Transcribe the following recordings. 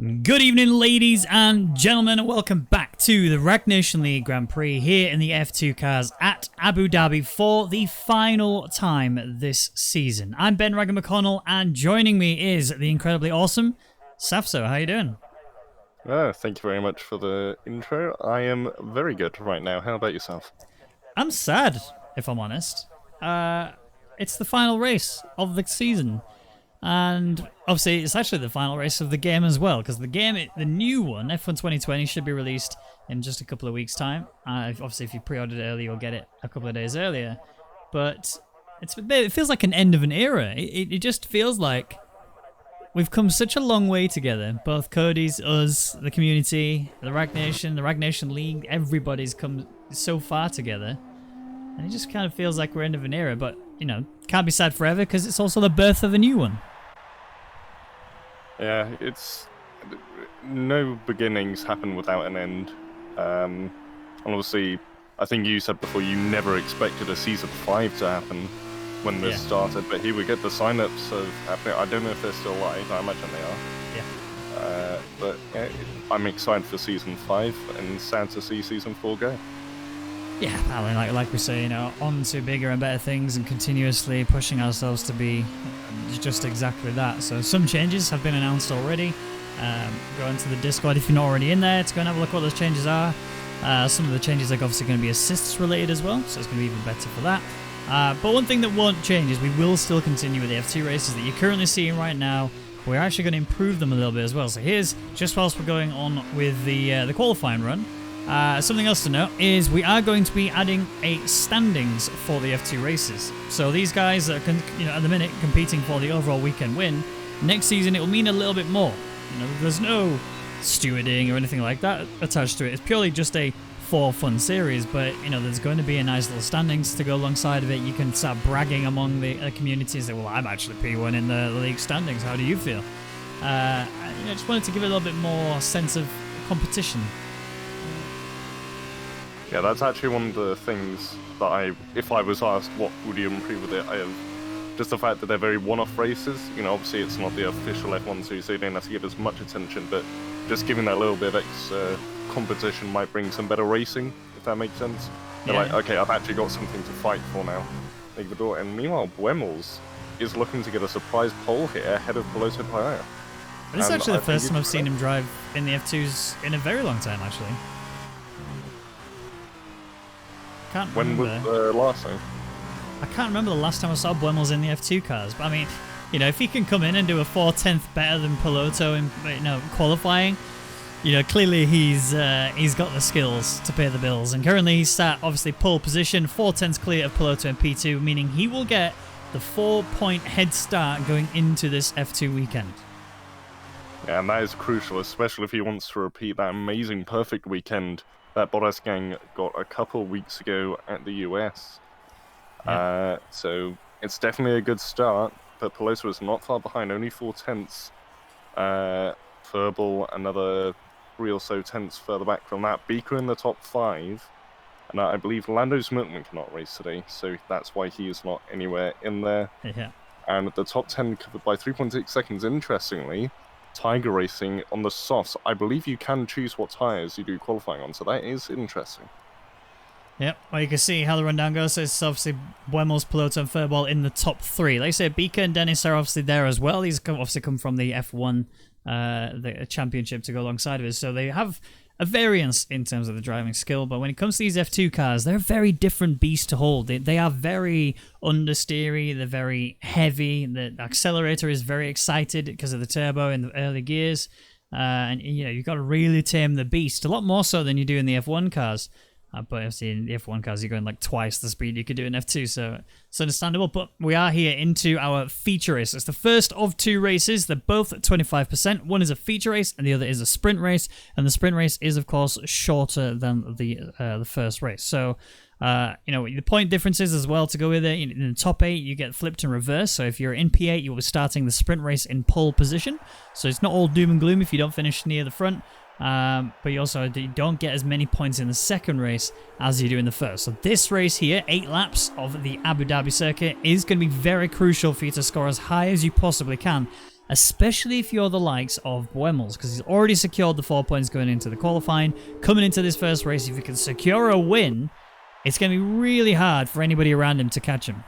Good evening, ladies and gentlemen, and welcome back to the Rwagnation League Grand Prix here in the F2 cars at Abu Dhabi for the final time this season. I'm Ben Ragger McConnell, and joining me is the incredibly awesome Safso. How you doing? Thank you very much for the intro. I am very good right now. How about yourself? I'm sad, if I'm honest. It's the final race of the season. And obviously, it's actually the final race of the game as well, because the new one, F1 2020, should be released in just a couple of weeks' time. Obviously, if you pre-ordered it early, you'll get it a couple of days earlier. But it feels like an end of an era. It just feels like we've come such a long way together. Both Cody's, us, the community, the Rwagnation League, everybody's come so far together. And it just kind of feels like we're end of an era, but, you know, can't be sad forever because it's also the birth of a new one. Yeah, it's... no beginnings happen without an end. And obviously, I think you said before you never expected a Season 5 to happen when this started, but here we get the sign-ups of happening. I don't know if they're still live, I imagine they are. Yeah. But yeah, I'm excited for Season 5 and sad to see Season 4 go. Yeah, I mean, like we say, you know, on to bigger and better things and continuously pushing ourselves to be just exactly that. So some changes have been announced already. Go into the Discord if you're not already in there to go and have a look at what those changes are. Some of the changes are obviously going to be assists related as well, so it's going to be even better for that. But one thing that won't change is we will still continue with the F2 races that you're currently seeing right now. We're actually going to improve them a little bit as well. So here's, just whilst we're going on with the qualifying run, something else to note is we are going to be adding a standings for the F2 races. So these guys that are, at the minute competing for the overall weekend win, next season it will mean a little bit more. You know, there's no stewarding or anything like that attached to it. It's purely just a for fun series, but you know, there's going to be a nice little standings to go alongside of it. You can start bragging among the communities that, well, I'm actually P1 in the league standings. How do you feel? I just wanted to give it a little bit more sense of competition. Yeah, that's actually one of the things that if I was asked what would you improve with it, just the fact that they're very one-off races. You know, obviously it's not the official F1 series, so you don't have to give as much attention, but just giving that little bit of extra competition might bring some better racing, if that makes sense. They're like, okay, I've actually got something to fight for now. And meanwhile, Buemels is looking to get a surprise pole here ahead of Piloto Paya. This is actually the first time I've seen him drive in the F2s in a very long time, actually. When was the last time? I can't remember the last time I saw Buemels in the F2 cars, but I mean, you know, if he can come in and do a 4/10 better than Piloto in, qualifying, you know, clearly he's got the skills to pay the bills. And currently he's sat obviously pole position, 4/10 clear of Piloto in P2, meaning he will get the 4-point head start going into this F2 weekend. Yeah, and that is crucial, especially if he wants to repeat that amazing perfect weekend that Bottas gang got a couple weeks ago at the US. Yeah. So it's definitely a good start, but Piloto is not far behind, only 4/10. Verbal, another 3 or so tenths further back from that. Beaker in the top 5, and I believe Lando Smiltman cannot race today, so that's why he is not anywhere in there. Yeah. And the top 10 covered by 3.6 seconds, interestingly. Tiger Racing on the softs, I believe you can choose what tyres you do qualifying on, so that is interesting. Yep, well, you can see how the rundown goes. So it's obviously Buemels, Piloto, and Furball in the top 3. Like I say, Beaker and Dennis are obviously there as well. These obviously come from the F1 the championship to go alongside of it, so they have a variance in terms of the driving skill. But when it comes to these F2 cars, they're a very different beast to hold. They are very understeery, they're very heavy, the accelerator is very excited because of the turbo in the early gears, and you know, you've got to really tame the beast, a lot more so than you do in the F1 cars. But obviously in the F1 cars, you're going like twice the speed you could do in F2, so it's understandable. But we are here into our feature race. It's the first of 2 races. They're both at 25%. One is a feature race, and the other is a sprint race. And the sprint race is, of course, shorter than the first race. So, you know, the point differences as well to go with it. In the top 8, you get flipped in reverse. So if you're in P8, you'll be starting the sprint race in pole position. So it's not all doom and gloom if you don't finish near the front. But you also don't get as many points in the second race as you do in the first. So this race here, 8 laps of the Abu Dhabi circuit, is going to be very crucial for you to score as high as you possibly can especially if you're the likes of Buemels, because he's already secured the 4 points going into the qualifying. Coming into this first race, if you can secure a win, it's going to be really hard for anybody around him to catch him.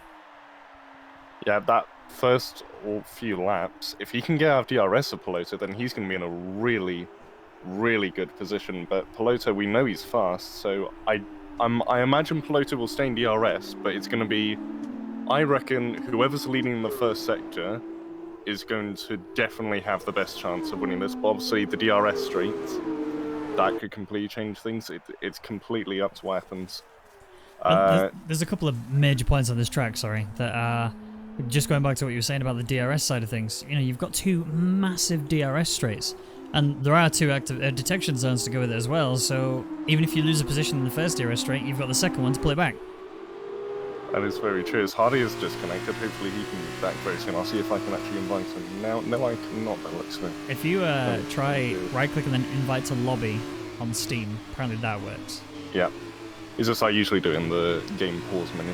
Yeah, that first few laps, if he can get out of DRS of Pelota, then he's going to be in a really, really good position. But Pelota, we know he's fast, so I imagine Pelota will stay in DRS, but it's going to be, I reckon, whoever's leading in the first sector is going to definitely have the best chance of winning this. But obviously, the DRS straight, that could completely change things. It's completely up to what happens. There's a couple of major points on this track, that are just going back to what you were saying about the DRS side of things. You know, you've got 2 massive DRS straights, and there are 2 active detection zones to go with it as well. So even if you lose a position in the first DRS straight, you've got the second one to pull it back. That is very true. As Hardy is disconnected, hopefully he can be back very soon. I'll see if I can actually invite him now. No, I cannot. That looks good. If you try right-click and then invite to lobby on Steam, apparently that works. Yeah. It's just I usually do it in the game pause menu.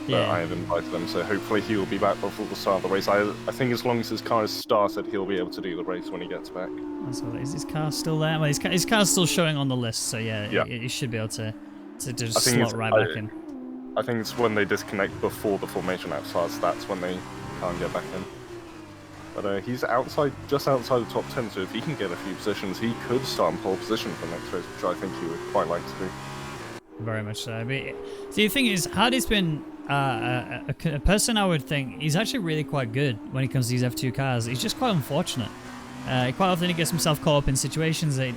But I have invited them, so hopefully he will be back before the start of the race. I think as long as his car is started, he'll be able to do the race when he gets back. So is his car still there? Well, his car's still showing on the list, so yeah. He should be able to just slot right back in. I think it's when they disconnect before the formation lap starts, that's when they can't get back in. But he's just outside the top 10, so if he can get a few positions, he could start in pole position for the next race, which I think he would quite like to do. Very much so. See, the thing is, Hardy's been a person I would think he's actually really quite good when it comes to these F2 cars. He's just quite unfortunate. Quite often he gets himself caught up in situations that he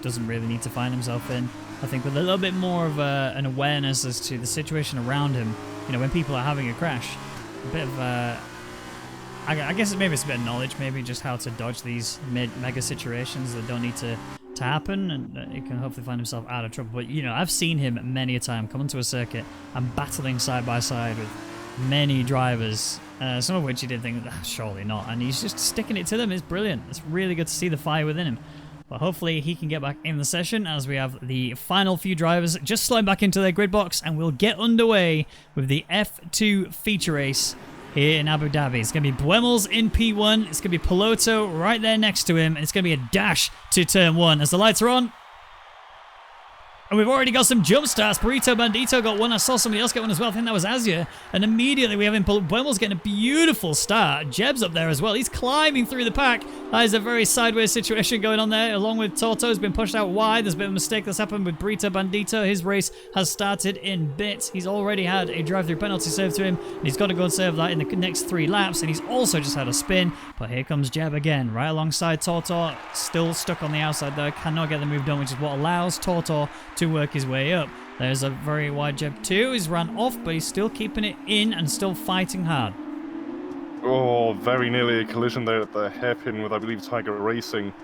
doesn't really need to find himself in. I think with a little bit more of an awareness as to the situation around him, you know, when people are having a crash, a bit of I guess maybe it's a bit of knowledge, maybe just how to dodge these mega situations that don't need to happen, and he can hopefully find himself out of trouble. But you know, I've seen him many a time come onto a circuit and battling side by side with many drivers, some of which he did think, surely not, and he's just sticking it to them. It's brilliant. It's really good to see the fire within him. But hopefully he can get back in the session as we have the final few drivers just slide back into their grid box, and we'll get underway with the F2 feature race here in Abu Dhabi. It's going to be Buemels in P1. It's going to be Pelota right there next to him. And it's going to be a dash to turn 1 as the lights are on. And we've already got some jump starts. Burrito Bandito got one. I saw somebody else get one as well. I think that was Azia. And immediately we have Buemels getting a beautiful start. Jeb's up there as well. He's climbing through the pack. That is a very sideways situation going on there. Along with Toto's been pushed out wide. There's been a mistake that's happened with Burrito Bandito. His race has started in bits. He's already had a drive-through penalty served to him. And he's got to go and serve that in the next 3 laps. And he's also just had a spin. But here comes Jeb again, right alongside Toto. Still stuck on the outside though. Cannot get the move done, which is what allows Toto to work his way up. There's a very wide Jeb too. He's run off, but he's still keeping it in and still fighting hard. Oh, very nearly a collision there at the hairpin with, I believe, Tiger Racing.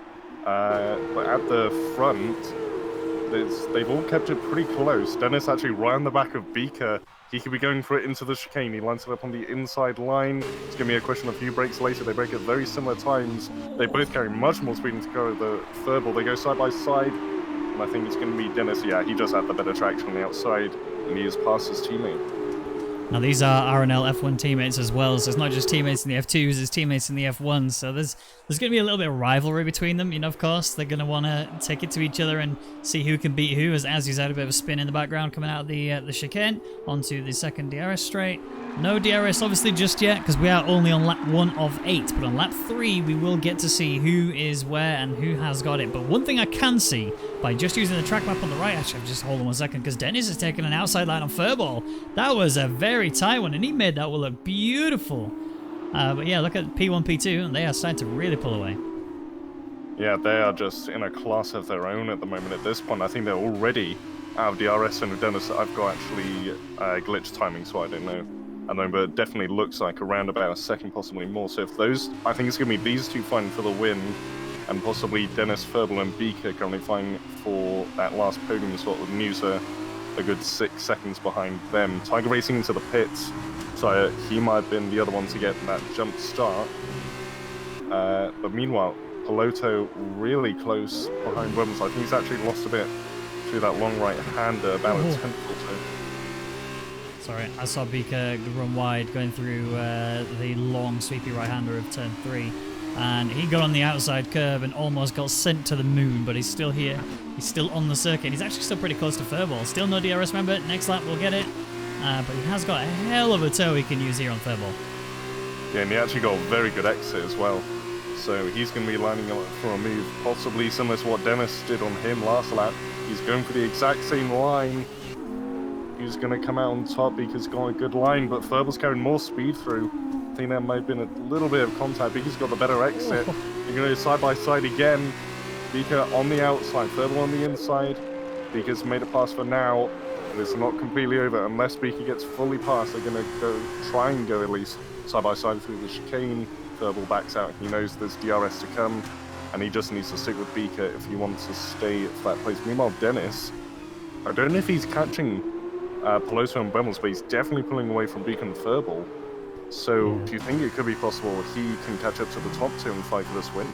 But at the front, they've all kept it pretty close. Dennis actually right on the back of Beaker. He could be going for it into the chicane. He lines it up on the inside line. It's going to be a question of a few breaks later. They break at very similar times. They both carry much more speed to go the third ball. They go side by side. And I think it's going to be Dennis. Yeah, he just had the better traction on the outside, and he has passed his teammate. Now these are RNL F1 teammates as well, so it's not just teammates in the F2s, it's teammates in the F1s, so there's going to be a little bit of rivalry between them, you know, of course. They're going to want to take it to each other and see who can beat who, as he's had a bit of a spin in the background coming out of the chicane onto the second DRS straight. No DRS obviously just yet, because we are only on lap 1 of 8, but on lap 3 we will get to see who is where and who has got it. But one thing I can see by just using the track map on the right, actually, just hold on 1 second, because Dennis has taken an outside line on Furball. That was a very tight one, and he made that one look beautiful. But yeah, look at P1, P2, and they are starting to really pull away. Yeah, they are just in a class of their own at the moment. At this point, I think they're already out of DRS, and with Dennis, I've got actually glitch timing, so I don't know. But it definitely looks like around about a second, possibly more. So if those, I think it's going to be these two fighting for the win, and possibly Dennis, Furball, and Beaker currently fighting for that last podium slot, with Musa a good 6 seconds behind them. Tiger racing into the pits, so he might have been the other one to get that jump start. But meanwhile, Pelota really close behind Buemels. I think he's actually lost a bit through that long right-hander, about a tenth or so. Sorry, I saw Beaker run wide going through the long sweepy right-hander of turn 3. and he got on the outside curb and almost got sent to the moon, but he's still here. He's still on the circuit. He's actually still pretty close to Furball. Still no DRS, remember? Next lap we'll get it. But he has got a hell of a toe he can use here on Furball. Yeah, and he actually got a very good exit as well. So he's going to be lining up for a move, possibly similar to what Dennis did on him last lap. He's going for the exact same line. He's going to come out on top because he's got a good line, but Furball's carrying more speed through. I think that might have been a little bit of contact, but he's got the better exit. You're going to go side by side again. Beaker on the outside, Furball on the inside. Beaker's made a pass for now, and it's not completely over. Unless Beaker gets fully past, they're going to try and go at least side by side through the chicane. Furball backs out. He knows there's DRS to come, and he just needs to stick with Beaker if he wants to stay at that place. Meanwhile, Dennis, I don't know if he's catching Peloso and Bemmels, but he's definitely pulling away from Beaker and Furball. So, do you think it could be possible he can catch up to the top two and fight for this win?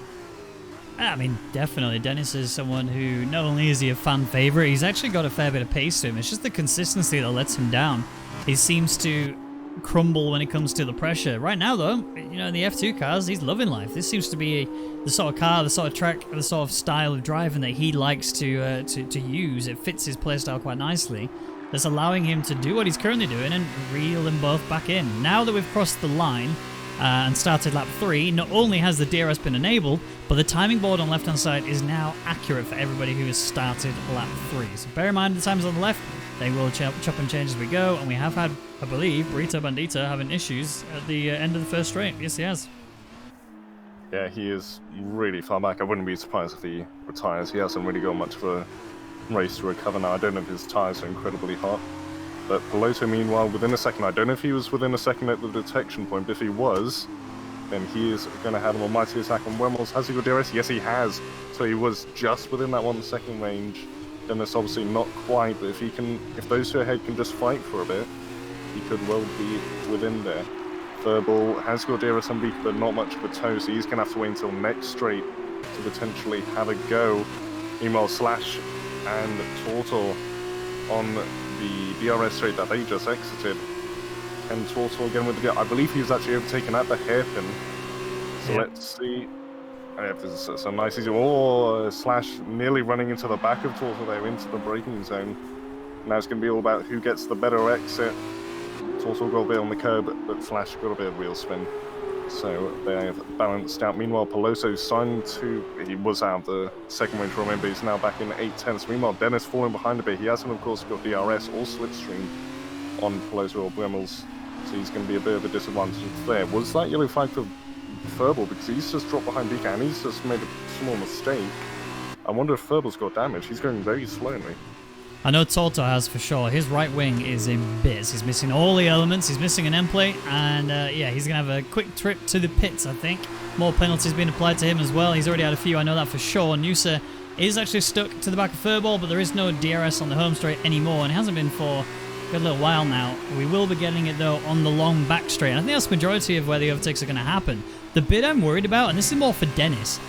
I mean, definitely. Dennis is someone who not only is he a fan favourite, he's actually got a fair bit of pace to him. It's just the consistency that lets him down. He seems to crumble when it comes to the pressure. Right now, though, you know, in the F2 cars, he's loving life. This seems to be the sort of car, the sort of track, the sort of style of driving that he likes to use. It fits his playstyle quite nicely. That's allowing him to do what he's currently doing and reel them both back in. Now that we've crossed the line and started lap 3, not only has the DRS been enabled, but the timing board on the left-hand side is now accurate for everybody who has started lap 3. So bear in mind the times on the left, they will chop and change as we go, and we have had, I believe, Brito Bandita having issues at the end of the first straight. Yes, he has. Yeah, he is really far back. I wouldn't be surprised if he retires. He hasn't really got much of a race to recover now. I don't know if his tyres are incredibly hot. But Peloto, meanwhile, within a second. I don't know if he was within a second at the detection point, but if he was, then he is going to have an almighty attack on Wemmels. Has he got DRS? Yes, he has. So he was just within that 1 second range. Dennis obviously not quite, but if those two ahead can just fight for a bit, he could well be within there. Furball has got DRS on Beaker, but not much of a toe, so he's going to have to wait until next straight to potentially have a go. Meanwhile, Slash and Tortor on the DRS straight that they just exited. And Tortor again with the I believe he was actually overtaken at the hairpin. So let's see. This is a nice easy. Oh, Slash nearly running into the back of Tortor there, into the braking zone. Now it's going to be all about who gets the better exit. Tortor got a bit on the curb, but Slash got a bit of wheel spin. So they have balanced out. Meanwhile, Peloso signed to... He was out of the second range, remember, he's now back in 8/10. Meanwhile, Dennis falling behind a bit. He hasn't, of course, got DRS or slipstream on Peloso or Bremmels. So he's going to be a bit of a disadvantage there. Was that yellow flag for Furball? Because he's just dropped behind Beaker and he's just made a small mistake. I wonder if Furball's got damage. He's going very slowly. I know Toto has for sure. His right wing is in bits. He's missing all the elements. He's missing an end plate. And yeah, he's going to have a quick trip to the pits, I think. More penalties being applied to him as well. He's already had a few. I know that for sure. Noosa is actually stuck to the back of Furball, but there is no DRS on the home straight anymore. And it hasn't been for a good little while now. We will be getting it, though, on the long back straight. And I think that's the majority of where the overtakes are going to happen. The bit I'm worried about, and this is more for Dennis.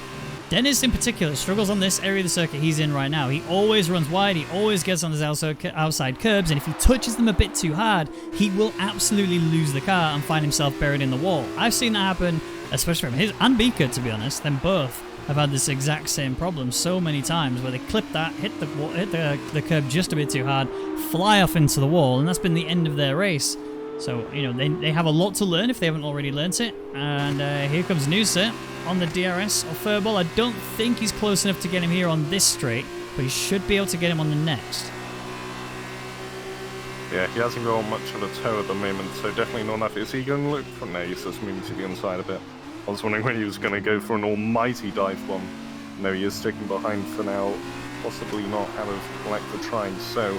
Dennis in particular struggles on this area of the circuit he's in right now. He always runs wide, he always gets on his outside curbs, and if he touches them a bit too hard, he will absolutely lose the car and find himself buried in the wall. I've seen that happen, especially from his and Beaker, to be honest. Them both have had this exact same problem so many times where they clip that, hit the curb just a bit too hard, fly off into the wall, and that's been the end of their race. So, you know, they have a lot to learn if they haven't already learnt it. And here comes Noosa on the DRS of Furball. I don't think he's close enough to get him here on this straight, but he should be able to get him on the next. Yeah, he hasn't got much of a toe at the moment, so definitely not enough. Is he going to look for... No, he's just moving to the inside a bit. I was wondering when he was going to go for an almighty dive bomb. No, he is sticking behind for now. Possibly not out of luck for trying, so...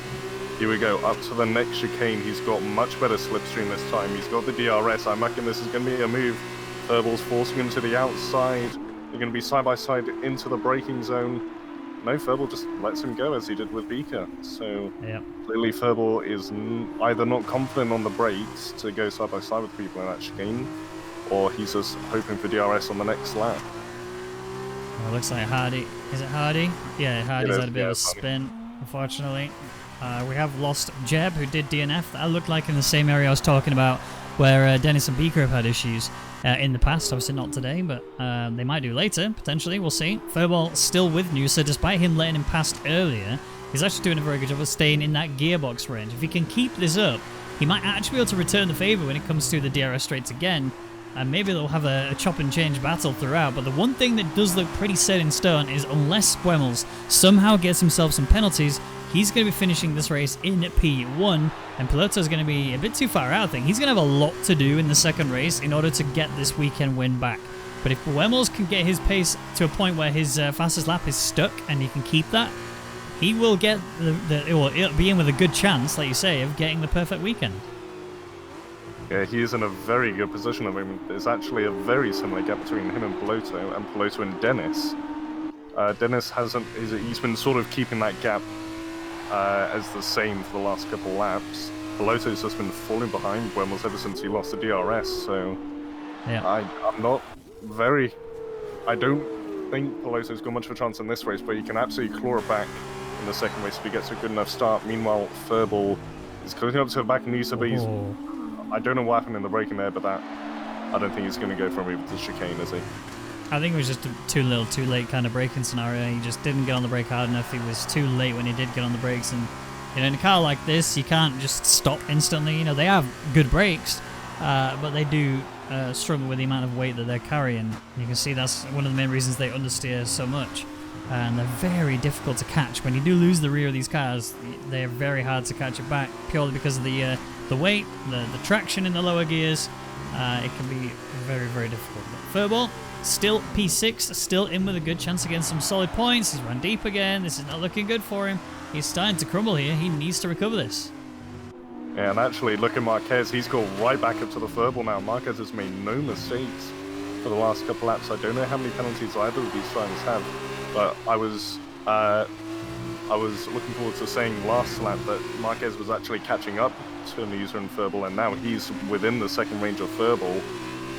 Here we go, up to the next chicane. He's got much better slipstream this time. He's got the DRS. I reckon this is going to be a move. Furball's forcing him to the outside. They're going to be side by side into the braking zone. No, Furball just lets him go as he did with Beaker. So clearly Furball is either not confident on the brakes to go side by side with people in that chicane, or he's just hoping for DRS on the next lap. Well, it looks like Hardy. Is it Hardy? Yeah, Hardy's had a bit of a spin, unfortunately. We have lost Jeb, who did DNF. That looked like in the same area I was talking about, where Dennis and Beaker have had issues. in the past. Obviously not today, but they might do later, potentially. We'll see. Furball still with Noosa, despite him letting him past earlier. He's actually doing a very good job of staying in that gearbox range. If he can keep this up, he might actually be able to return the favour when it comes to the DRS straights again. And maybe they'll have a chop and change battle throughout. But the one thing that does look pretty set in stone is unless Buemels somehow gets himself some penalties, he's going to be finishing this race in P1. And Piloto's going to be a bit too far out, I think. He's going to have a lot to do in the second race in order to get this weekend win back. But if Buemels can get his pace to a point where his fastest lap is stuck and he can keep that, he will get it'll be in with a good chance, like you say, of getting the perfect weekend. Yeah, he is in a very good position at the moment. There's actually a very similar gap between him and Piloto and Dennis. Dennis he's been sort of keeping that gap as the same for the last couple laps. Piloto's just been falling behind Buemels ever since he lost the DRS, so yeah. I don't think Piloto's got much of a chance in this race, but he can absolutely claw it back in the second race if he gets a good enough start. Meanwhile, Furball is closing up to the back of Noosa, but I don't know what happened in the braking there, but I don't think he's going to go from even to chicane, is he? I think it was just a too little, too late kind of braking scenario. He just didn't get on the brake hard enough. He was too late when he did get on the brakes. And in a car like this, you can't just stop instantly. They have good brakes, but they do struggle with the amount of weight that they're carrying. You can see that's one of the main reasons they understeer so much. And they're very difficult to catch. When you do lose the rear of these cars, they're very hard to catch it back, purely because of the weight, the traction in the lower gears. It can be very, very difficult. But Furball, still P6, still in with a good chance against some solid points. He's run deep again. This is not looking good for him. He's starting to crumble here. He needs to recover this. Yeah, and actually, look at Marquez. He's gone right back up to the Furball now. Marquez has made no mistakes for the last couple laps. I don't know how many penalties either of these drivers have, but I was looking forward to saying last lap that Marquez was actually catching up to Noosa and Furball, and now he's within the second range of Furball.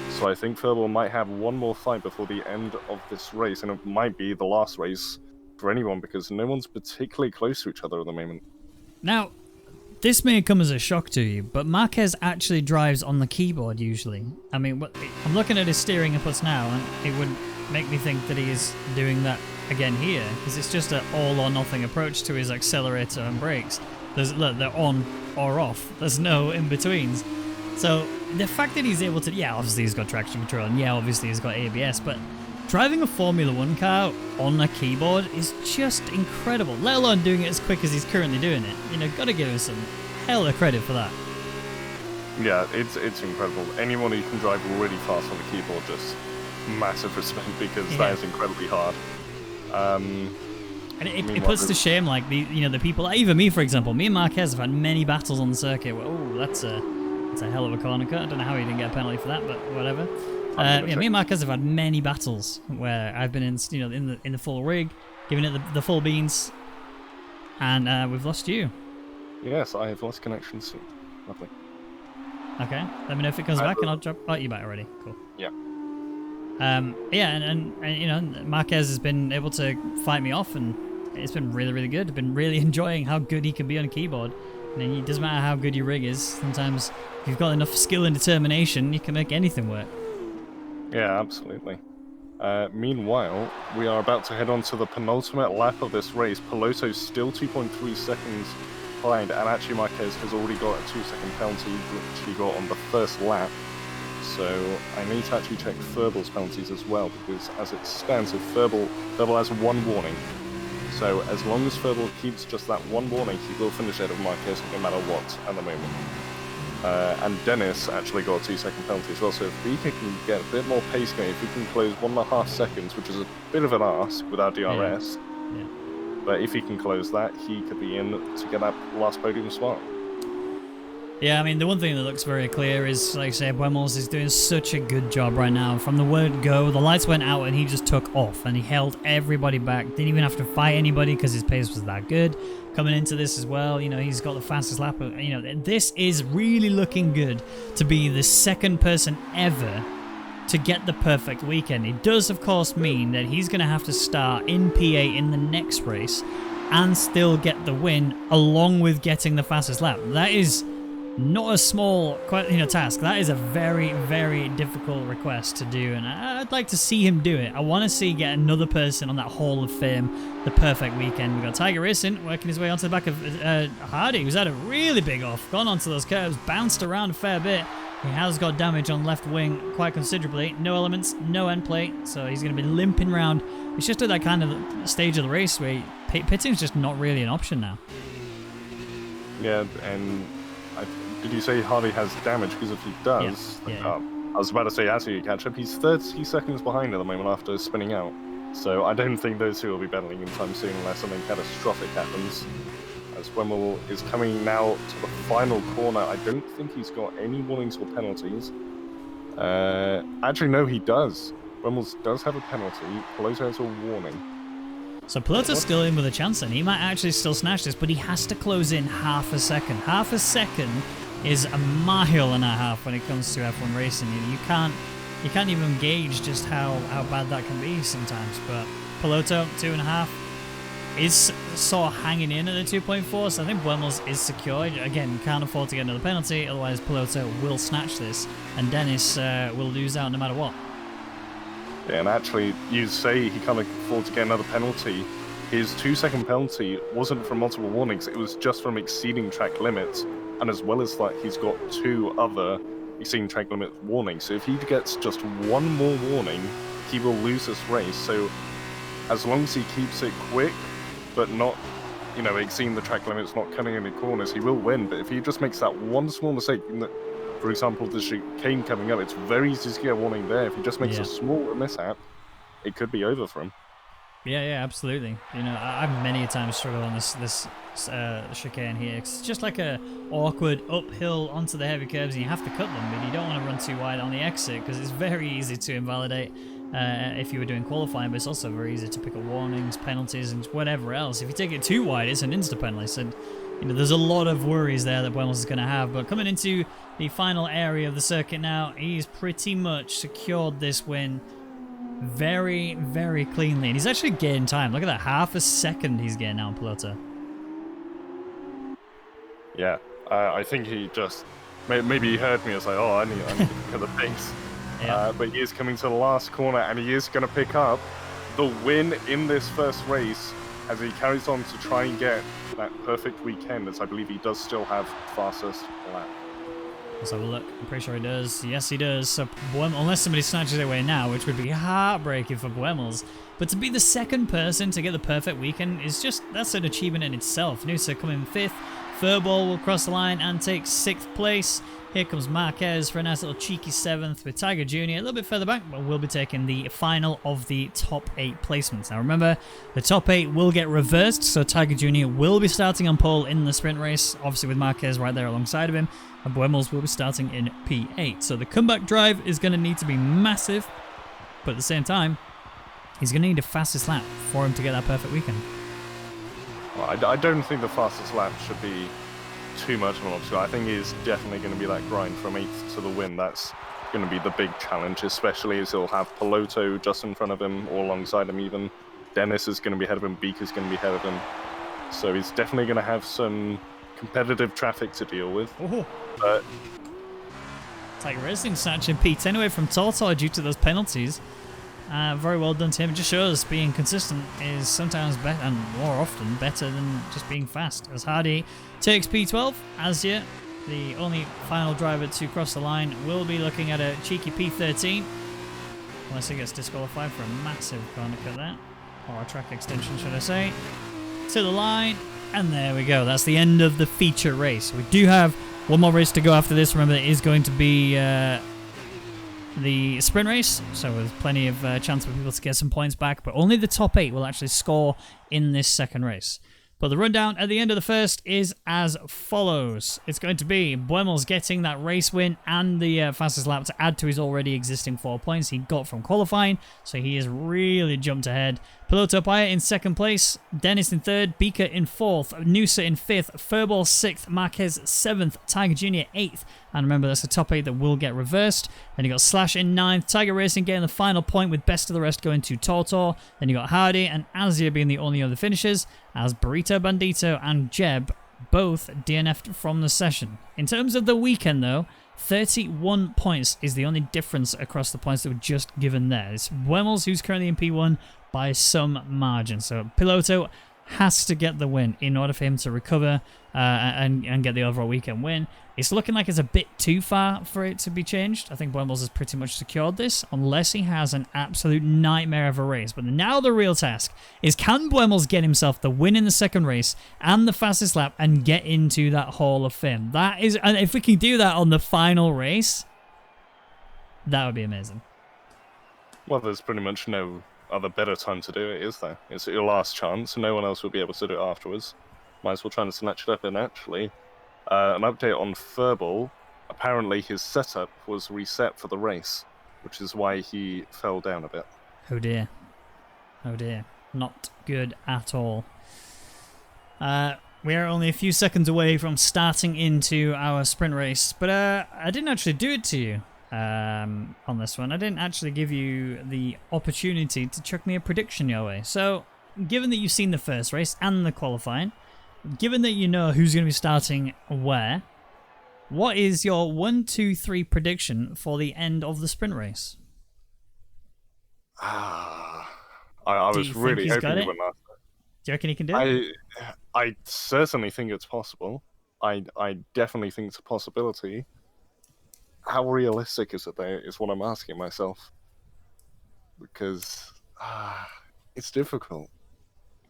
So I think Furball might have one more fight before the end of this race, and it might be the last race for anyone because no one's particularly close to each other at the moment. Now, this may come as a shock to you, but Marquez actually drives on the keyboard usually. I mean, I'm looking at his steering inputs now, and it would make me think that he is doing that again here, because it's just an all-or-nothing approach to his accelerator and brakes. Look, they're on or off. There's no in-betweens. So the fact that he's able to, yeah, obviously he's got traction control, and yeah, obviously he's got ABS, but driving a Formula 1 car on a keyboard is just incredible, let alone doing it as quick as he's currently doing it. Gotta give him some hell of credit for that. Yeah, it's incredible. Anyone who can drive really fast on a keyboard, just massive respect, because that is incredibly hard. And it puts to shame, like, the people, like even me, for example. Me and Marquez have had many battles on the circuit where, that's a hell of a corner cut. I don't know how he didn't get a penalty for that, but whatever. Me and Marquez have had many battles where I've been in the full rig, giving it the full beans, and we've lost you. Yes, I have lost connection soon. Lovely. Okay, let me know if it comes back, and I'll drop. Oh, you're back already. Cool. Yeah. And Marquez has been able to fight me off, and it's been really, really good. I've been really enjoying how good he can be on a keyboard. And it doesn't matter how good your rig is. Sometimes, if you've got enough skill and determination, you can make anything work. Yeah, absolutely. Meanwhile, we are about to head on to the penultimate lap of this race. Piloto's still 2.3 seconds behind, and actually Marquez has already got a 2-second penalty, which he got on the first lap. So I need to actually check Furball's penalties as well, because as it stands, if Furball has one warning. So as long as Furball keeps just that one warning, he will finish ahead of Marquez no matter what at the moment. And Dennis actually got a 2-second penalty as well, so if Vika can get a bit more pace going, if he can close 1.5 seconds, which is a bit of an ask without DRS, but if he can close that, he could be in to get that last podium spot. Yeah, I mean, the one thing that looks very clear is, like I say, Buemels is doing such a good job right now. From the word go, the lights went out and he just took off and he held everybody back. Didn't even have to fight anybody because his pace was that good. Coming into this as well, he's got the fastest lap. This is really looking good to be the second person ever to get the perfect weekend. It does, of course, mean that he's going to have to start in P8 in the next race and still get the win along with getting the fastest lap. That is not a small task. That is a very, very difficult request to do, and I'd like to see him do it. I want to see get another person on that Hall of Fame, the perfect weekend. We've got Tiger Racing working his way onto the back of Hardy, who's had a really big off, gone onto those curves, bounced around a fair bit. He has got damage on left wing quite considerably. No elements, no end plate, so he's going to be limping around. It's just at that kind of stage of the race where pitting's just not really an option now. Yeah, and did you say Hardy has damage? Because if he does, yeah. I was about to say, as you catch up, he's 30 seconds behind at the moment after spinning out. So I don't think those two will be battling anytime soon unless something catastrophic happens. As Wemmel is coming now to the final corner, I don't think he's got any warnings or penalties. Actually, no, he does. Wemmel does have a penalty. Peloto has a warning. So Peloto's still in with a chance, and he might actually still snatch this, but he has to close in half a second. Half a second is a mile and a half when it comes to F1 racing. You can't even gauge just how bad that can be sometimes. But Peloto 2.5 is sort of hanging in at the 2.4, so I think Wemmels is secured. Again, can't afford to get another penalty, otherwise Peloto will snatch this, and Dennis will lose out no matter what. Yeah, and actually, you say he can't afford to get another penalty. His 2-second penalty wasn't from multiple warnings, it was just from exceeding track limits. And as well as that, he's got 2 other exceeding track limit warnings. So if he gets just 1 more warning, he will lose this race. So as long as he keeps it quick, but not, exceeding the track limits, not cutting any corners, he will win. But if he just makes that one small mistake, for example, the chicane coming up, it's very easy to get a warning there. If he just makes a small mishap, it could be over for him. Yeah, absolutely. I've many times struggled on this chicane here. It's just like a awkward uphill onto the heavy curves, and you have to cut them, but you don't want to run too wide on the exit because it's very easy to invalidate if you were doing qualifying, but it's also very easy to pick up warnings, penalties, and whatever else. If you take it too wide, it's an insta penalty. So there's a lot of worries there that Wemmels is going to have. But coming into the final area of the circuit now, he's pretty much secured this win very, very cleanly. And he's actually gained time. Look at that, half a second he's getting now on Peloto. Yeah, I think he just... Maybe he heard me and was like, I need to pick up the pace. Yeah. But he is coming to the last corner, and he is going to pick up the win in this first race as he carries on to try and get that perfect weekend, as I believe he does still have fastest lap. Let's have a look. I'm pretty sure he does. Yes, he does. So, unless somebody snatches it away now, which would be heartbreaking for Wemmels. But to be the second person to get the perfect weekend is that's an achievement in itself. Noosa coming 5th. Furball will cross the line and take 6th place. Here comes Marquez for a nice little cheeky 7th with Tiger Jr. a little bit further back, but we'll be taking the final of the top 8 placements. Now remember, the top 8 will get reversed, so Tiger Jr. will be starting on pole in the sprint race, obviously with Marquez right there alongside of him, and Wemmels will be starting in P8. So the comeback drive is going to need to be massive, but at the same time, he's going to need a fastest lap for him to get that perfect weekend. Well, I don't think the fastest lap should be too much of an obstacle. I think it's definitely going to be that grind from 8th to the win. That's going to be the big challenge, especially as he'll have Peloto just in front of him or alongside him even. Dennis is going to be ahead of him, Beaker's going to be ahead of him. So he's definitely going to have some competitive traffic to deal with. Oh. But Tiger Racing snatching P10 away from Tortor due to those penalties. Very well done to him. It just shows being consistent is sometimes better and more often better than just being fast. As Hardy takes P12, Azia, the only final driver to cross the line, will be looking at a cheeky P13. Unless he gets disqualified for a massive corner cut there. Or a track extension, should I say. To the line, and there we go. That's the end of the feature race. We do have one more race to go after this. Remember, it is going to be the sprint race, so with plenty of chance for people to get some points back, but only the top 8 will actually score in this second race. But the rundown at the end of the first is as follows. It's going to be Wemmels getting that race win and the fastest lap to add to his already existing 4 points he got from qualifying, so he has really jumped ahead. Peloto Paya in 2nd place, Dennis in 3rd, Beaker in 4th, Noosa in 5th, Furball 6th, Marquez 7th, Tiger Jr. 8th, and remember that's the top 8 that will get reversed. Then you got Slash in 9th, Tiger Racing getting the final point with best of the rest going to Tortor. Then you got Hardy and Azia being the only other finishers, as Burrito Bandito and Jeb both DNF'd from the session. In terms of the weekend, though, 31 points is the only difference across the points that were just given there. It's Wemmels who's currently in P1 by some margin. So Piloto has to get the win in order for him to recover and get the overall weekend win. It's looking like it's a bit too far for it to be changed. I think Wemmels has pretty much secured this, unless he has an absolute nightmare of a race. But now the real task is, can Wemmels get himself the win in the second race and the fastest lap and get into that Hall of Fame? That is, and if we can do that on the final race, that would be amazing. Well, there's pretty much no other better time to do it, is there? It's your last chance, and no one else will be able to do it afterwards. Might as well try and snatch it up. And actually, an update on Furball. Apparently his setup was reset for the race, which is why he fell down a bit. Oh dear. Oh dear. Not good at all. We are only a few seconds away from starting into our sprint race, but I didn't actually do it to you on this one. I didn't actually give you the opportunity to chuck me a prediction your way. So, given that you've seen the first race and the qualifying, given that you know who's going to be starting where, what is your 1, 2, 3 prediction for the end of the sprint race? I was really hoping you would ask that. Do you reckon he can do it? I certainly think it's possible. I definitely think it's a possibility. How realistic is it, though, is what I'm asking myself. Because it's difficult.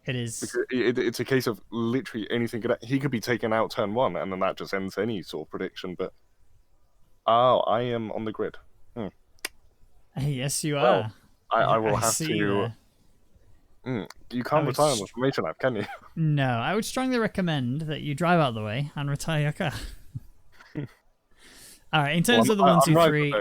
It is. Because it's a case of literally anything. He could be taken out turn 1, and then that just ends any sort of prediction. But I am on the grid. Yes, you well, are. I will have to. You can't retire on the formation lap, can you? No, I would strongly recommend that you drive out of the way and retire your car. All right, in terms of the 1, 2, 3.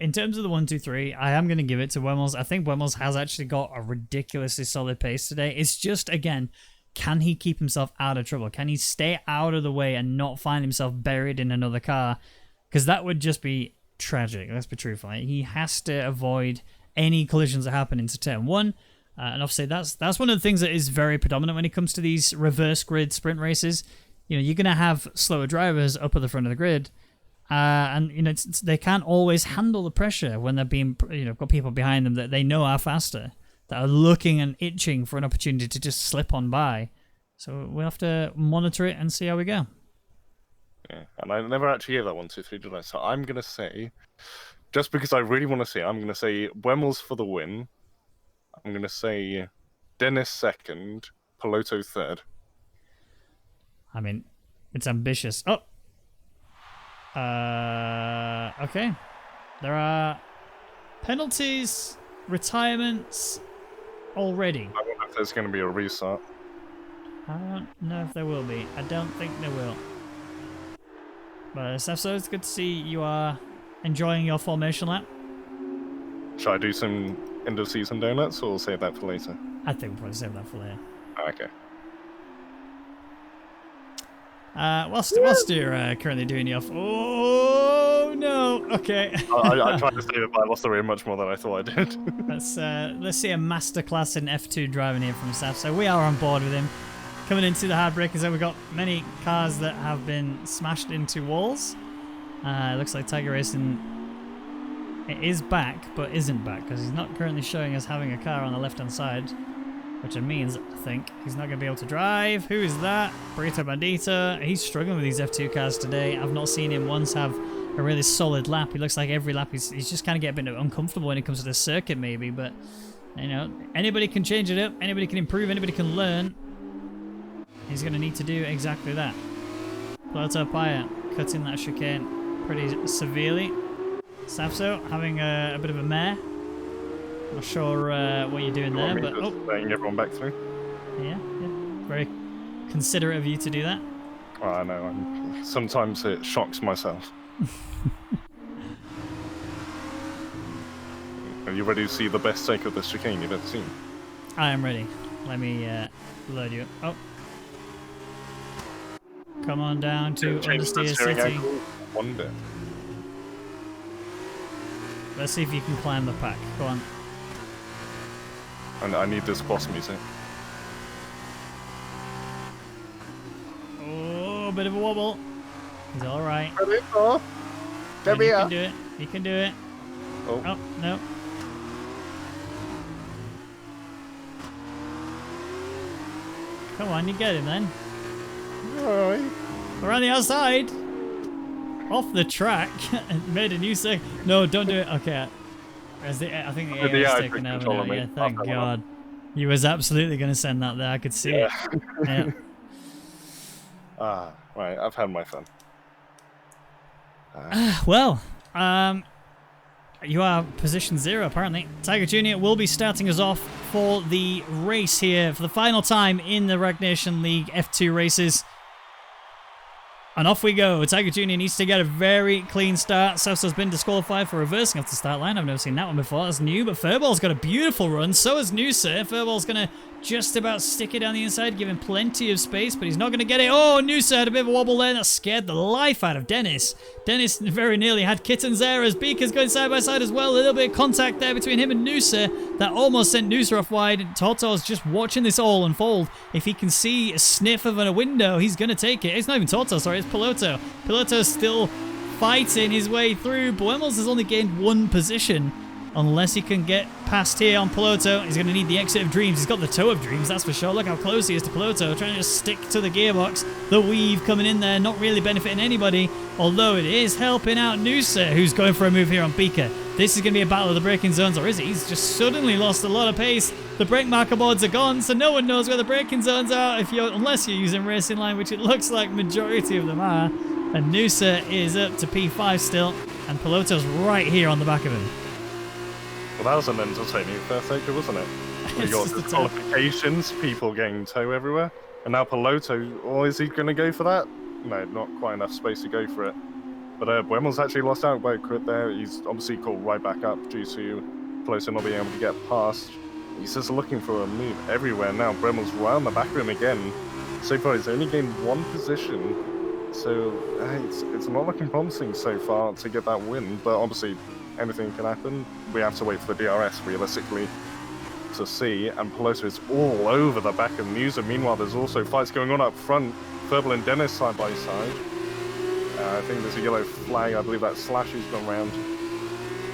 In terms of the 1, 2, 3, I am going to give it to Wemmels. I think Wemmels has actually got a ridiculously solid pace today. It's just, again, can he keep himself out of trouble? Can he stay out of the way and not find himself buried in another car? Because that would just be tragic. Let's be truthful. He has to avoid any collisions that happen into turn 1. And obviously, that's one of the things that is very predominant when it comes to these reverse grid sprint races. You know, you're going to have slower drivers up at the front of the grid. And you know they can't always handle the pressure when they're being, got people behind them that they know are faster, that are looking and itching for an opportunity to just slip on by. So we'll have to monitor it and see how we go. Yeah, and I never actually gave that 1, 2, 3, did I? So I'm gonna say, just because I really want to see it, I'm gonna say Wemmels for the win. I'm gonna say Dennis second, Piloto third. I mean, it's ambitious. Oh. Okay. There are penalties, retirements already. I wonder if there's going to be a restart. I don't know if there will be. I don't think there will. But so it's good to see you are enjoying your formation lap. Should I do some end of season donuts or save that for later? I think we'll probably save that for later. Okay. Whilst you're currently doing your... Oh, no. Okay. I tried to save it, but I lost the rear much more than I thought I did. Let's see a masterclass in F2 driving here from Saf. So we are on board with him. Coming into the hard breakers, we've got many cars that have been smashed into walls. It looks like Tiger Racing is back, but isn't back, because he's not currently showing us having a car on the left-hand side. Which means, I think, he's not going to be able to drive. Who is that? Burrito Bandita. He's struggling with these F2 cars today. I've not seen him once have a really solid lap. He looks like every lap he's just kind of getting a bit uncomfortable when it comes to the circuit, maybe. But, anybody can change it up. Anybody can improve. Anybody can learn. He's going to need to do exactly that. Piloto Paya cutting that chicane pretty severely. Safso having a bit of a mare. Not sure what you're doing there, but letting everyone back through. Yeah, very considerate of you to do that. Oh, I know. Sometimes it shocks myself. Are you ready to see the best take of this chicane you've ever seen? I am ready. Let me load you up. Oh, come on down to Understeer City. One bit. Let's see if you can climb the pack. Go on. And I need this boss music. bit of a wobble. He's all right. Come He here. can do it. He can do it. Oh, no. Come on, you get him then. Alright. We're on the outside. Off the track. Made a new second. No, don't do it. Okay. I think the air is taken over now. Yeah, thank God. You was absolutely going to send that there. I could see it. Yeah. Right. I've had my fun. Well, you are position 0 apparently. Tiger Jr. will be starting us off for the race here for the final time in the Rwagnation League F2 races. And off we go. Tiger Jr. needs to get a very clean start. Sefso's been disqualified for reversing off the start line. I've never seen that one before. That's new. But Furball's got a beautiful run. So has Noosa. Furball's going to just about stick it down the inside, give him plenty of space, but he's not going to get it. Oh, Noosa had a bit of a wobble there. That scared the life out of Dennis. Dennis very nearly had kittens there as Beaker's going side by side as well. A little bit of contact there between him and Noosa. That almost sent Noosa off wide. Torto's just watching this all unfold. If he can see a sniff of a window, he's going to take it. It's not even Torto, sorry, it's Piloto. Piloto's still fighting his way through. Buemos has only gained 1 position. Unless he can get past here on Piloto, he's going to need the exit of Dreams. He's got the toe of Dreams, that's for sure. Look how close he is to Piloto, trying to just stick to the gearbox. The weave coming in there, not really benefiting anybody, although it is helping out Noosa, who's going for a move here on Beaker. This is going to be a battle of the braking zones, or is it? He's just suddenly lost a lot of pace. The brake marker boards are gone, so no one knows where the braking zones are unless you're using Racing Line, which it looks like majority of them are. And Noosa is up to P5 still, and Piloto's right here on the back of him. Well, that was an entertaining first sector, wasn't it? We got disqualifications, people getting toe everywhere, and now Piloto, or is he going to go for that? No, not quite enough space to go for it. But Buemel's actually lost out by a crit there. He's obviously called right back up due to Piloto not being able to get past. He's just looking for a move everywhere now. Buemel's right on the back of him again. So far, he's only gained 1 position. So it's not looking promising so far to get that win, but obviously anything can happen. We have to wait for the DRS realistically to see, and Piloto is all over the back of Noosa. Meanwhile, there's also fights going on up front. Furball and Dennis side by side. I think there's a yellow flag. I believe that slash has gone round.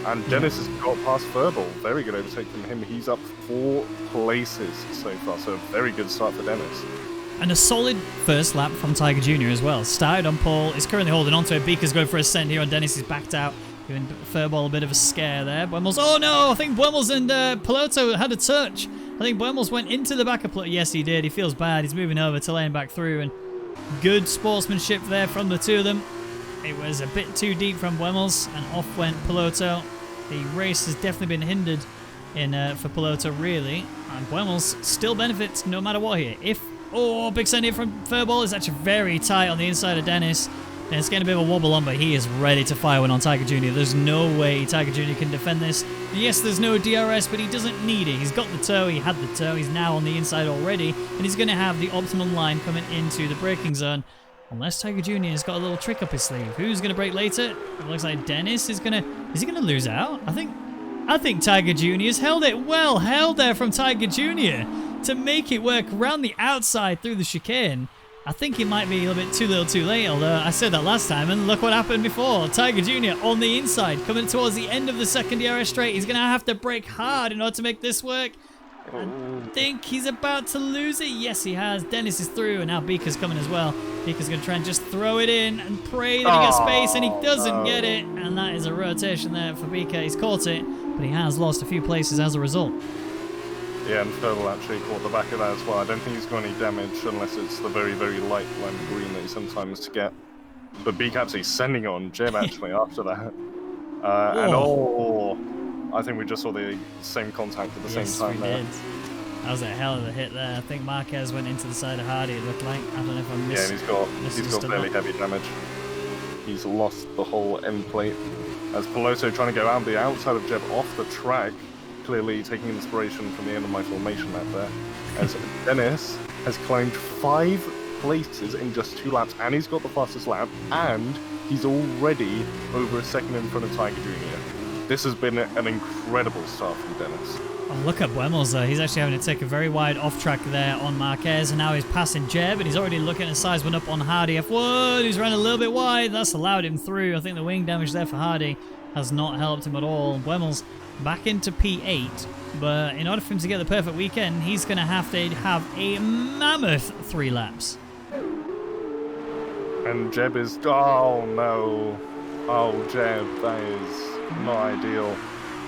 And Dennis has got past Furball. Very good overtake from him. He's up 4 places so far, so a very good start for Dennis. And a solid first lap from Tiger Jr. as well. Started on pole, is currently holding on to it. Beaker's going for a send here on Dennis. He's backed out, giving Furball a bit of a scare there. Buemos, oh no, I think Buemos and Piloto had a touch. I think Buemos went into the back of Piloto. Yes, he did. He feels bad. He's moving over to lane back through, and good sportsmanship there from the two of them. It was a bit too deep from Buemos, and off went Piloto. The race has definitely been hindered for Piloto, really. And Buemos still benefits no matter what here. Oh, big send here from Furball. It's actually very tight on the inside of Dennis. And it's getting a bit of a wobble on, but he is ready to fire one on Tiger Jr. There's no way Tiger Jr. can defend this. Yes, there's no DRS, but he doesn't need it. He's got the toe, he had the toe, he's now on the inside already, and he's going to have the optimum line coming into the braking zone. Unless Tiger Jr. has got a little trick up his sleeve. Who's going to brake later? It looks like Dennis is going to... Is he going to lose out? I think Tiger Jr. has held it well. Held there from Tiger Jr. to make it work around the outside through the chicane. I think it might be a little bit too little too late, although I said that last time, and look what happened before. Tiger Jr. on the inside, coming towards the end of the second DRS straight. He's going to have to brake hard in order to make this work. I think he's about to lose it. Yes, he has. Dennis is through, and now Beaker's coming as well. Beaker's going to try and just throw it in and pray that he gets space, and he doesn't get it. And that is a rotation there for Beaker. He's caught it, but he has lost a few places as a result. Yeah, and Furball actually caught the back of that as well. I don't think he's got any damage unless it's the very, very light lime green that he sometimes get. But Beaker actually sending on Jeb actually after that. I think we just saw the same contact at the same time there. Did. That was a hell of a hit there. I think Marquez went into the side of Hardy, it looked like. I don't know if I missed. Yeah, he's got fairly heavy damage. He's lost the whole end plate. As Piloto trying to go out the outside of Jeb off the track, clearly taking inspiration from the end of my formation lap there. As Dennis has climbed 5 places in just 2 laps, and he's got the fastest lap, and he's already over a second in front of Tiger Jr. This has been an incredible start from Dennis. Oh, look at Buemos there. He's actually having to take a very wide off track there on Marquez, and now he's passing Jeb, and he's already looking to size one up on Hardy F1. He's run a little bit wide. That's allowed him through. I think the wing damage there for Hardy has not helped him at all. Buemos back into P8, but in order for him to get the perfect weekend, he's going to have a mammoth 3 laps. And Jeb is... Oh, no. Oh, Jeb, that is not ideal.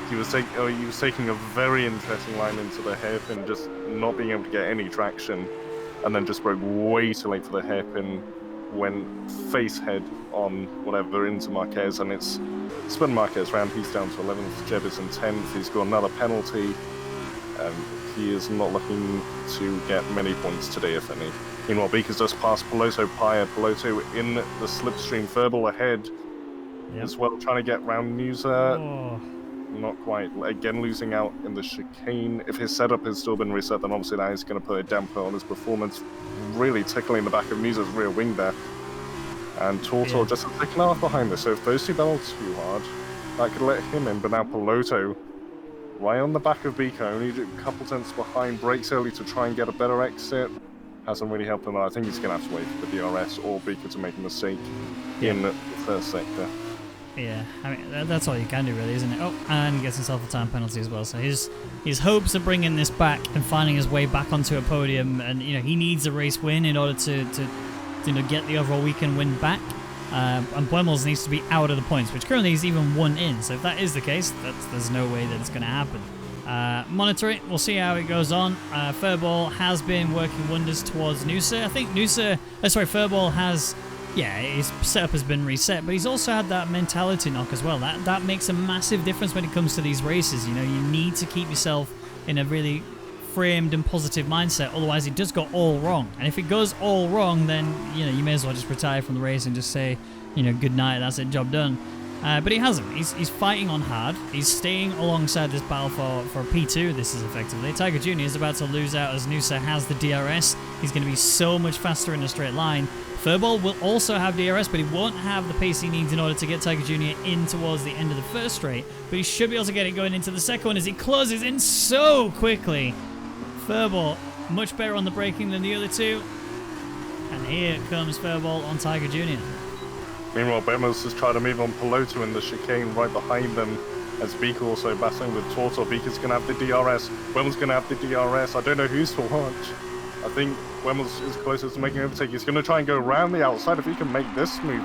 He was taking a very interesting line into the hairpin, just not being able to get any traction, and then just broke way too late for the hairpin, went face head on whatever into Marquez, and it's spun Marquez round. He's down to 11th, Jeb is in 10th, he's got another penalty, and he is not looking to get many points today, if any. Meanwhile, Beaker's just passed Piloto Paya, Piloto in the slipstream, Verbal ahead as well, trying to get round Musa. Oh. Not quite. Again, losing out in the chicane. If his setup has still been reset, then obviously that is going to put a damper on his performance. Really tickling the back of Musa's rear wing there. And Tortor just a second half behind this. So if those two battle too hard, that could let him in. But now Piloto, right on the back of Beaker, only a couple tenths behind, breaks early to try and get a better exit. Hasn't really helped him out. I think he's going to have to wait for the DRS or Beaker to make a mistake in the first sector. Yeah, I mean, that's all you can do really, isn't it? Oh, and he gets himself a time penalty as well. So his hopes of bringing this back and finding his way back onto a podium, and he needs a race win in order to get the overall weekend win back. And Buemos needs to be out of the points, which currently he's even 1 in. So if that is the case, there's no way that it's going to happen. Monitor it. We'll see how it goes on. Furball has been working wonders towards Noosa. I think Furball has... Yeah, his setup has been reset, but he's also had that mentality knock as well. That makes a massive difference when it comes to these races. You need to keep yourself in a really framed and positive mindset, otherwise it does go all wrong. And if it goes all wrong, then you may as well just retire from the race and just say, good night, that's it, job done. But he hasn't. He's fighting on hard. He's staying alongside this battle for P2. This is effectively. Tiger Jr. is about to lose out as Noosa has the DRS. He's going to be so much faster in a straight line. Furball will also have DRS, but he won't have the pace he needs in order to get Tiger Jr. in towards the end of the first straight. But he should be able to get it going into the second one as he closes in so quickly. Furball much better on the braking than the other two. And here comes Furball on Tiger Jr. Meanwhile, Bemos has tried to move on Piloto in the chicane right behind them, as Beaker also battling with Tortor. Beaker's going to have the DRS. Bemos going to have the DRS. I don't know who's to watch. I think Bemos is closest to making an overtake. He's going to try and go around the outside. If he can make this move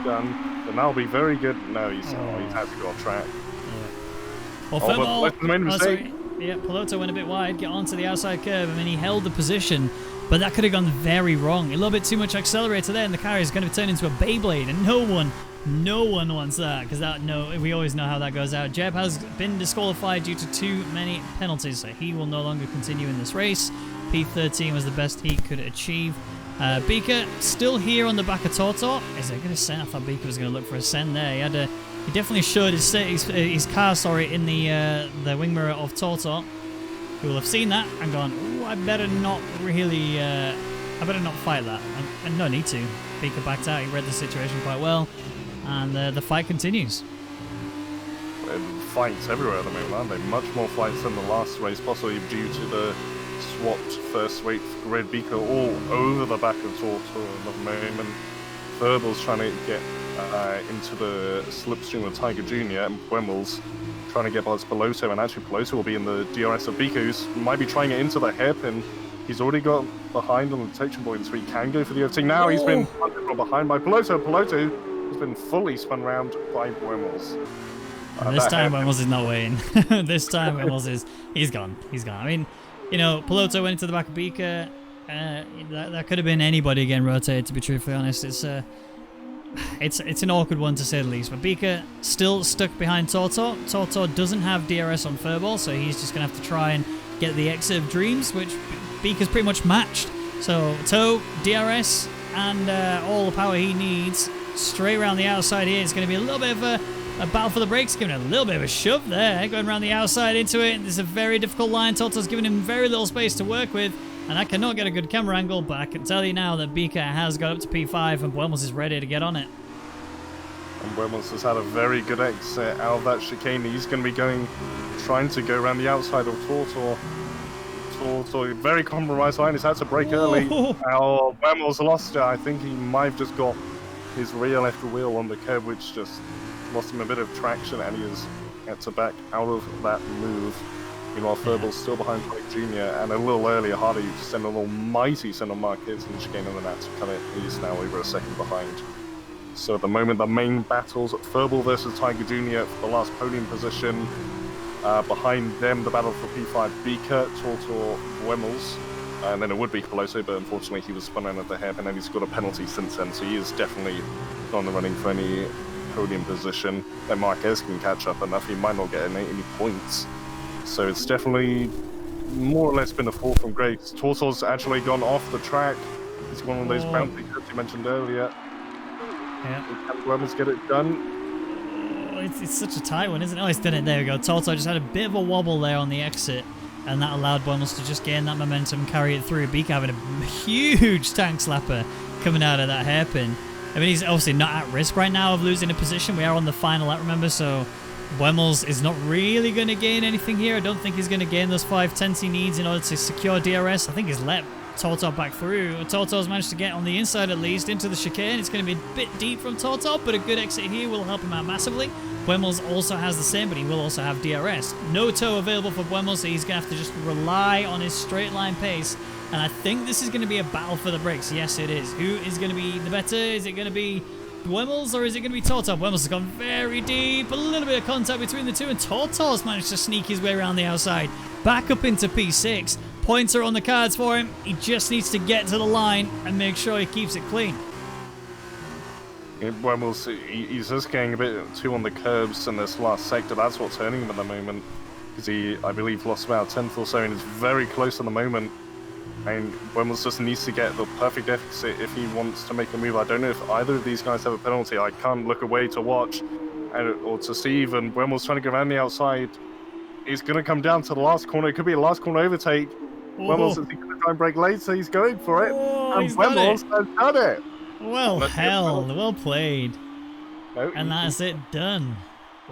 done, then that'll be very good. No, he's had to go off track. Yeah. Well, Furball made a mistake. Yeah, Piloto went a bit wide, get onto the outside curve, and then he held the position. But that could have gone very wrong. A little bit too much accelerator there, and the car is going to turn into a Beyblade, and no one wants that, because we always know how that goes out. Jeb has been disqualified due to too many penalties, so he will no longer continue in this race. P13 was the best he could achieve. Beaker still here on the back of Tortor. Is there going to send? I thought Beaker was going to look for a send there. He definitely showed his car, in the wing mirror of Tortor. He will have seen that and gone, ooh, I better not fight that. And no need to. Beaker backed out. He read the situation quite well, and the fight continues. Fights everywhere at the moment, aren't they? Much more fights than the last race, possibly due to the swapped first weight grid. Beaker all over the back of Tortor at the moment. Verbal's trying to get into the slipstream with Tiger Jr. and Buemos trying to get past Piloto, and actually Piloto will be in the DRS of Beaker, who might be trying it into the hairpin. He's already got behind on the detection point, so he can go for the overtake. Now he's been punted from behind by Piloto. Piloto has been fully spun round by Buemos. This time Buemos is not waiting. This time Buemos is he's gone. I mean, Piloto went into the back of Beaker. That could have been anybody again rotated, to be truthfully honest. It's an awkward one to say the least. But Beaker still stuck behind Tortor. Tortor doesn't have DRS on Furball, so he's just going to have to try and get the exit of Dreams, which Beaker's pretty much matched. So Toe, DRS, and all the power he needs straight around the outside here. It's going to be a little bit of a battle for the brakes, giving it a little bit of a shove there, going around the outside into it. This is a very difficult line. Tortor's giving him very little space to work with, and I cannot get a good camera angle, but I can tell you now that Beaker has got up to P5 and Buemos is ready to get on it. And Wemos has had a very good exit out of that chicane. He's going to be trying to go around the outside of Tortor. Tortor, very compromised line. He's had to break early. Now, Wemos lost it. I think he might have just got his rear left wheel on the curb, which just lost him a bit of traction, and he has had to back out of that move. Meanwhile, Furbal's still behind Mike Jr., and a little earlier, Hardy sent an almighty send on Marquez and chicane on the Nats to come in. He's now over a second behind. So at the moment, the main battles, Furball versus Tiger Jr. for the last podium position. Behind them, the battle for P5, Beaker, Tortor, Wemmels. And then it would be Pelosi, but unfortunately he was spun out at the hairpin, and he's got a penalty since then, so he is definitely not in the running for any podium position. And Marquez can catch up enough, he might not get any points. So it's definitely more or less been a fall from grace. Tortor's actually gone off the track. He's one of those bounty cuts you mentioned earlier. Yeah. Can Wemmels get it done? It's such a tight one, isn't it? Oh, he's done it. There we go. Tortor just had a bit of a wobble there on the exit, and that allowed Buenos to just gain that momentum, carry it through. Beak having a huge tank slapper coming out of that hairpin. I mean, he's obviously not at risk right now of losing a position. We are on the final lap, remember, so Wemmels is not really going to gain anything here. I don't think he's going to gain those 5/10 he needs in order to secure DRS. I think he's let Tortor back through. Tortor's managed to get on the inside at least into the chicane. It's going to be a bit deep from Tortor, but a good exit here will help him out massively. Wemmels also has the same, but he will also have DRS. No toe available for Wemmels, so he's going to have to just rely on his straight line pace. And I think this is going to be a battle for the brakes. Yes, it is. Who is going to be the better? Is it going to be Wemmels or is it going to be Tortor? Wemmels has gone very deep. A little bit of contact between the two, and Tortor's managed to sneak his way around the outside. Back up into P6. Points are on the cards for him. He just needs to get to the line and make sure he keeps it clean. Wemmels, he's just getting a bit too on the curbs in this last sector. That's what's hurting him at the moment. Because he, I believe, lost about a tenth or so and is very close at the moment. And Wemmels just needs to get the perfect exit if he wants to make a move. I don't know if either of these guys have a penalty. I can't look away to watch or to see even. Wemmels trying to go around the outside. He's going to come down to the last corner. It could be a last corner overtake. Wemmels is going to try and break late, so he's going for it. And Wemmels has done it. Well held. Well played. No, and that's it done.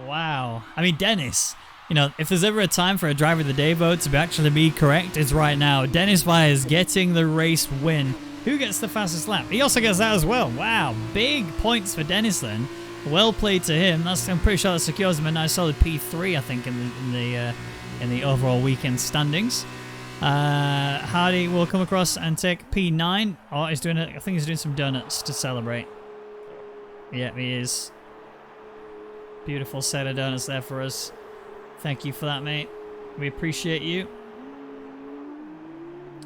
Wow. I mean, Dennis, you know, if there's ever a time for a driver of the day vote to actually be correct, it's right now. Dennis Vyers getting the race win. Who gets the fastest lap? He also gets that as well. Wow. Big points for Dennis then. Well played to him. I'm pretty sure that secures him a nice solid P3, I think, in the overall weekend standings. Hardy will come across and take P9. Oh, he's doing I think he's doing some donuts to celebrate. Yeah, he is. Beautiful set of donuts there for us. Thank you for that, mate. We appreciate you.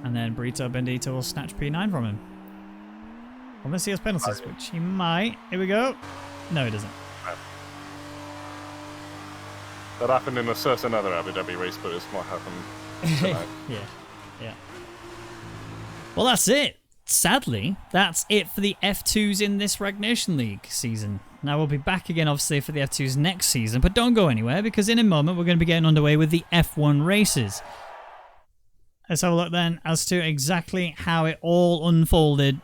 And then Brito Bendito will snatch P9 from him. Unless he has penalties, which he might. Here we go. No, he doesn't. That happened in a certain other Abu Dhabi race, but it's not happened tonight. Yeah. Well, that's it. Sadly, that's it for the F2s in this Rwagnation League season. Now, we'll be back again, obviously, for the F2s next season, but don't go anywhere, because in a moment, we're going to be getting underway with the F1 races. Let's have a look then as to exactly how it all unfolded.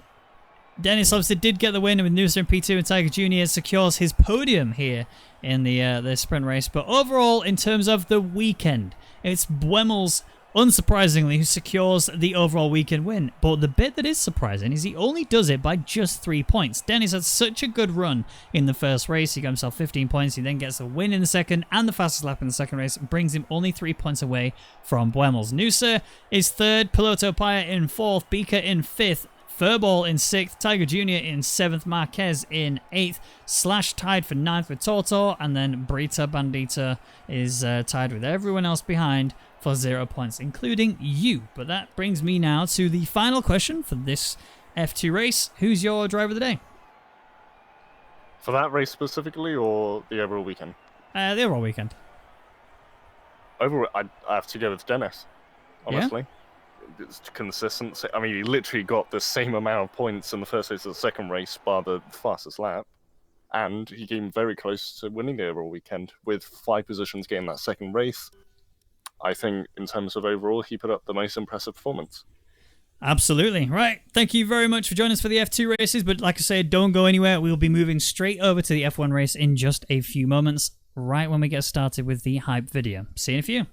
Dennis obviously did get the win with Noosa in P2, and Tiger Jr. secures his podium here in the sprint race. But overall, in terms of the weekend, it's Wemmels, unsurprisingly, who secures the overall weekend win. But the bit that is surprising is he only does it by just 3 points. Dennis had such a good run in the first race. He got himself 15 points. He then gets a win in the second and the fastest lap in the second race. Brings him only 3 points away from Wemmels. Noosa is third. Piloto Paya in fourth. Beaker in fifth. Furball in 6th, Tiger Jr. in 7th, Marquez in 8th, Slash tied for 9th with Tortor, and then Brita Bandita is tied with everyone else behind for 0 points, including you. But that brings me now to the final question for this F2 race. Who's your driver of the day? For that race specifically, or the overall weekend? The overall weekend. Overall, I have to go with Dennis, honestly. Yeah? It's consistency. I mean, he literally got the same amount of points in the first race as the second race, bar the fastest lap, and he came very close to winning the overall weekend with 5 positions getting that second race. I think, in terms of overall, he put up the most impressive performance. Absolutely. Right. Thank you very much for joining us for the F2 races. But like I said, don't go anywhere. We'll be moving straight over to the F1 race in just a few moments, right when we get started with the hype video. See you in a few.